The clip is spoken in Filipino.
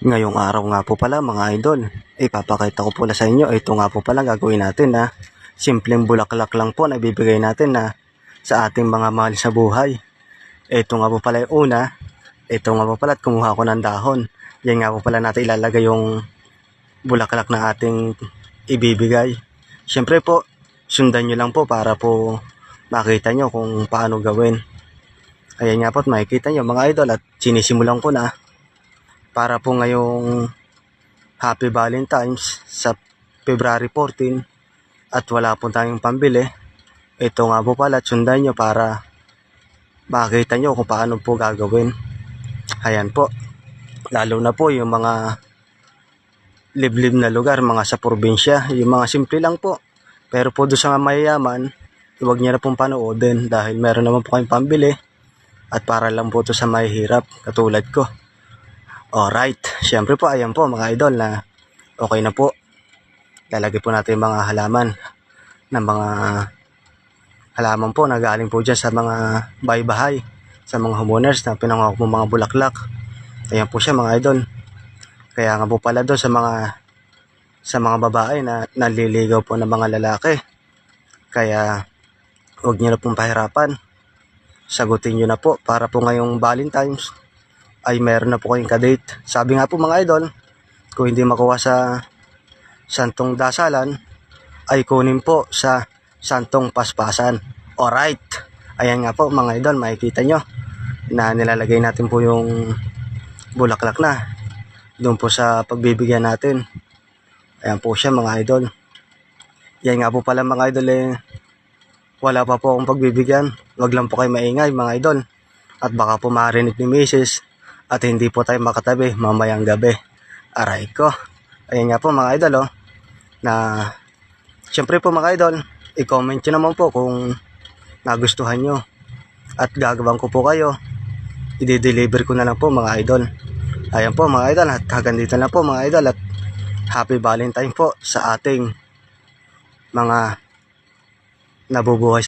Ngayong araw nga po pala mga idol, ipapakita ko pala sa inyo, ito nga po pala gagawin natin na simpleng bulaklak lang po na ibibigay natin na sa ating mga mahal sa buhay. Ito nga po pala yung una, ito nga po pala at kumuha ko ng dahon. Yan nga po pala natin ilalagay yung bulaklak na ating ibibigay. Siyempre po, sundan nyo lang po para po makita nyo kung paano gawin. Ayan nga po at makikita nyo mga idol at sinisimulan ko na. Para po ngayong Happy Valentine's sa February 14 at wala po tayong pambili. Ito nga po pala, sundan nyo para makita nyo kung paano po gagawin. Ayan po, lalo na po yung mga liblib na lugar, mga sa probinsya, yung mga simple lang po. Pero po doon sa mayayaman, huwag nyo na pong panoodin dahil meron naman po kayong pambili at para lang po ito sa mahihirap katulad ko. Alright, syempre po ayan po mga idol na okay na po. Lalagay po natin mga halaman ng mga halaman po na galing po dyan sa mga bahay-bahay, sa mga homeowners na pinangawa po mga bulaklak. Ayan po siya mga idol. Kaya nga po pala doon sa mga babae na naliligaw po ng mga lalaki. Kaya huwag niyo na pong pahirapan. Sagutin niyo na po para po ngayong Valentine's ay meron na po kayong kadate. Sabi nga po mga idol, kung hindi makuha sa santong dasalan, ay kunin po sa santong paspasan. Alright, ayan nga po mga idol, makikita nyo na nilalagay natin po yung bulaklak na doon po sa pagbibigyan natin. Ayan po siya mga idol. Yan nga po pala mga idol wala pa po akong pagbibigyan. Wag lang po kayo maingay mga idol. At baka po marinig ni Mrs. at hindi po tayo makatabi mamayang gabi. Aray ko. Ayan nga po mga idol na syempre po mga idol, i-comment nyo naman po kung nagustuhan nyo. At gagawin ko po kayo. I-deliver ko na lang po mga idol. Ayan po mga idol at hanggang dito na po mga idol at Happy Valentine po sa ating mga nabubuhay.